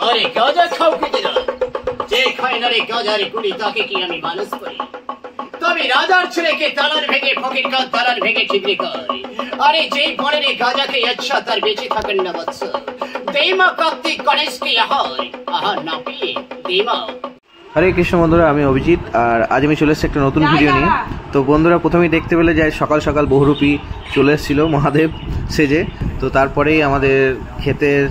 আরে গাঁজা খাও খেতে না, যে খায় না রে গাঁজারে গুলি তাকে কি আমি মানুষ করি? তবে রাজার ছেলেকে তালার ভেঙে ফকির কাজ তালার ভেঙে ঠিকরি কর। আরে যে বনের গাঁজাকে আচ্ছা তার বেঁচে থাকেন না বৎস। দেমা কার্তিক গণেশকে আহার না পেয়ে দেমা। হরে কৃষ্ণ বন্ধুরা, আমি অভিজিৎ, আর আজ আমি চলে এসেছি একটা নতুন ভিডিও নিয়ে। তো বন্ধুরা প্রথমেই দেখতে পেলে যে সকাল সকাল বহুরূপী চলে এসেছিল মহাদেব সেজে। তো তারপরেই আমাদের ক্ষেতের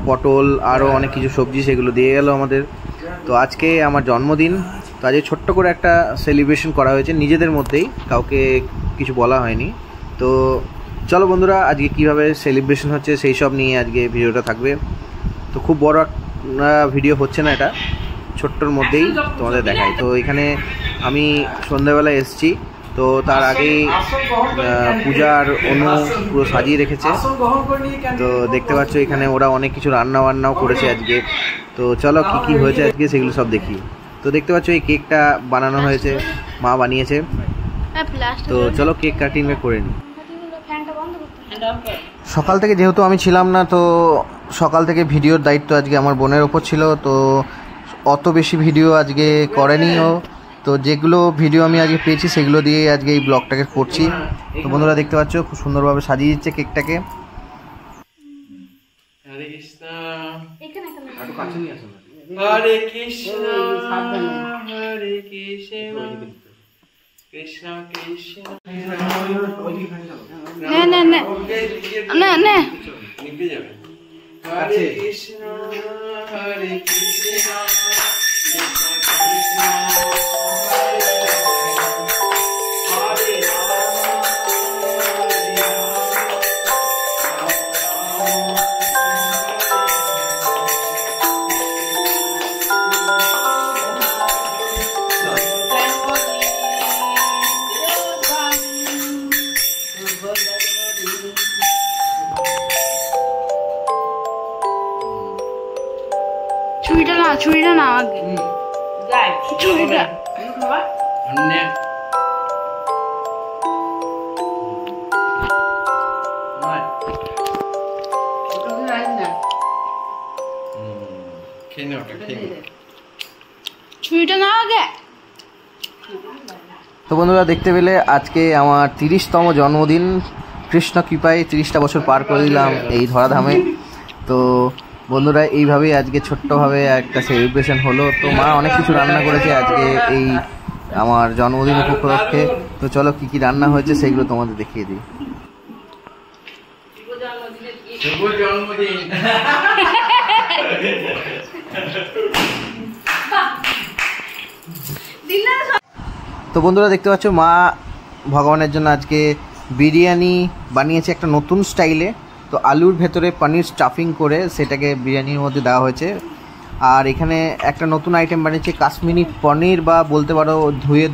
পটল আরও অনেক কিছু সবজি সেগুলো দিয়ে গেল আমাদের। তো আজকে আমার জন্মদিন, তো আজকে ছোট্ট করে একটা সেলিব্রেশন করা হয়েছে নিজেদের মধ্যেই, কাউকে কিছু বলা হয়নি। তো চলো বন্ধুরা, আজকে কিভাবে সেলিব্রেশন হচ্ছে সেই সব নিয়ে আজকে ভিডিওটা থাকবে। তো খুব বড় ভিডিও হচ্ছে না, এটা ছোট্টর মধ্যেই তোমাদের দেখাই। তো এখানে আমি সন্ধ্যাবেলায় এসেছি, তো তার আগেই পূজার অনু পুরো সাজিয়ে রেখেছে। তো দেখতে পাচ্ছ এখানে ওরা অনেক কিছু রান্না বান্নাও করেছে আজকে। তো চলো কি কি হয়েছে আজকে সেগুলো সব দেখি। তো দেখতে পাচ্ছ এই কেকটা বানানো হয়েছে, মা বানিয়েছে। তো চলো কেক কাটিং করে নিই। সকাল থেকে যেহেতু আমি ছিলাম না, তো সকাল থেকে ভিডিওর দায়িত্ব আজকে আমার বোনের ওপর ছিল। তো অত বেশি ভিডিও আজকে করেনি ও। তো যেগুলো ভিডিও আমি আজকে পেয়েছি সেগুলো দিয়ে আজকে এই ব্লগটাকে করছি। তো বন্ধুরা দেখতে পাচ্ছ খুব সুন্দরভাবে সাজিয়ে দিচ্ছে কেকটাকে। হরে কৃষ্ণ হরে কৃষ্ণ হরে কৃষ্ণ কৃষ্ণ কৃষ্ণ না না না না না নিভে যাবে। হরে কৃষ্ণ হরে কৃষ্ণ ছুরিটা না আগে ছুরিটা ছুরিটা না আগে। তো বন্ধুরা দেখতে পেলে আজকে আমার 30তম জন্মদিন। কৃষ্ণ কৃপায় 30টা বছর পার করে দিলাম এই ধরাধামে। তো বন্ধুরা এইভাবেই আজকে ছোট্টভাবে একটা সেলিব্রেশন হলো। তো মা অনেক কিছু রান্না করেছে আজকে এই আমার জন্মদিন উপলক্ষে। তো চলো কি কি রান্না হয়েছে সেগুলো তোমাদের দেখিয়ে দিই। তো বন্ধুরা দেখতে পাচ্ছ মা ভগবানের জন্য আজকে বিরিয়ানি বানিয়েছে একটা নতুন স্টাইলে। তো আলুর ভেতরে পনির স্টাফিং করে সেটাকে বিরিয়ানির মধ্যে দেওয়া হয়েছে। আর এখানে একটা নতুন আইটেম বানিয়েছে কাশ্মীরি পনির, বা বলতে পারো ধুয়ে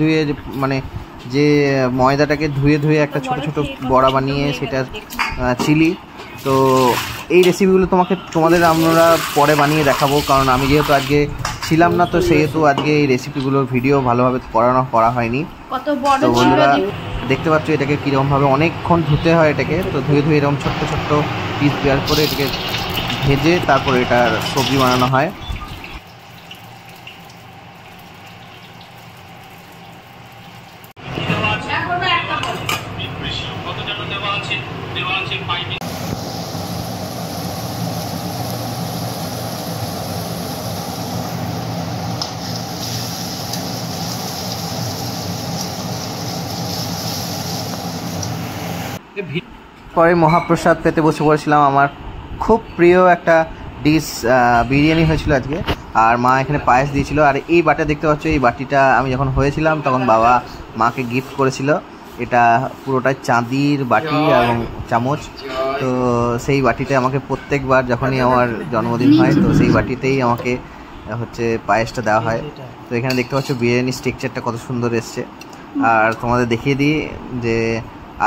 মানে যে ময়দাটাকে ধুয়ে একটা ছোট ছোট বড়া বানিয়ে সেটা চিলি। তো এই রেসিপিগুলো তোমাদের আমরা পরে বানিয়ে দেখাবো, কারণ আমি যেহেতু আজকে ছিলাম না, তো সেহেতু আজকে এই রেসিপিগুলোর ভিডিও ভালোভাবে করা হয়নি। তো বন্ধুরা দেখতে পাচ্ছ এটাকে কীরকমভাবে অনেকক্ষণ ধুতে হয় এটাকে। তো ধুয়ে এরকম ছোট্ট ছোট্ট পিস বের করে এটাকে ভেজে তারপরে এটার সবজি বানানো হয়। পরে মহাপ্রসাদ পেতে বসে পড়েছিলাম। আমার খুব প্রিয় একটা ডিশ বিরিয়ানি হয়েছিল আজকে, আর মা এখানে পায়েস দিয়েছিল। আর এই বাটা দেখতে পাচ্ছ, এই বাটিটা আমি যখন হয়েছিলাম তখন বাবা মাকে গিফট করেছিল। এটা পুরোটাই চাঁদির বাটি এবং চামচ। তো সেই বাটিতে আমাকে প্রত্যেকবার যখনই আমার জন্মদিন হয় তো সেই বাটিতেই আমাকে হচ্ছে পায়েসটা দেওয়া হয়। তো এখানে দেখতে পাচ্ছ বিরিয়ানির স্ট্রাকচারটা কত সুন্দর এসছে। আর তোমাদের দেখিয়ে দিই যে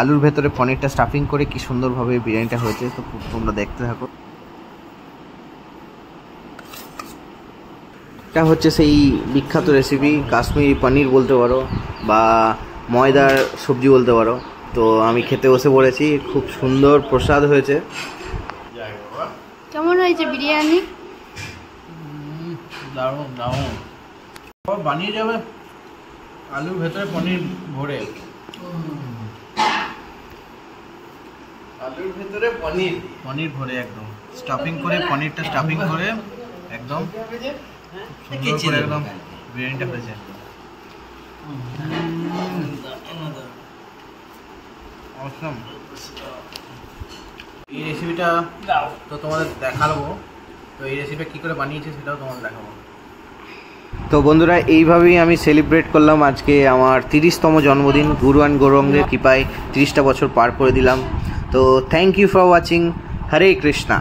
আলুর ভেতরে পনিরটা স্টাফিং করে কি সুন্দরভাবে বিরিয়ানিটা হয়েছে। তো তোমরা দেখতে থাকো। এটা হচ্ছে সেই বিখ্যাত রেসিপি কাশ্মীরি পনির বলতে পারো, বা ময়দার সবজি বলতে পারো। তো আমি খেতে বসে পড়েছি, খুব সুন্দর প্রসাদ হয়েছে। কেমন হয়েছে বিরিয়ানি? দারুণ দারুণ। বানিয়ে যাবে আলুর ভেতরে পনির ভরে, আলুর ভেতরে পনির পনির ভরে একদম স্টাফিং করে, পনিরটা স্টাফিং করে একদম সুন্দর করে একদম বিরিয়ানিটা হয়েছে। Awesome. এই রেসিপিটা তো তোমাদের দেখাবো, তো এই রেসিপিটা কী করে বানিয়েছে সেটাও তোমাদের দেখাবো। তো বন্ধুরা, এইভাবেই আমি সেলিব্রেট করলাম আজকে আমার 30তম জন্মদিন। গুরু অ্যান্ড গৌরঙ্গের কৃপায় 30টা বছর পার করে দিলাম। তো thank you for watching. Hare Krishna.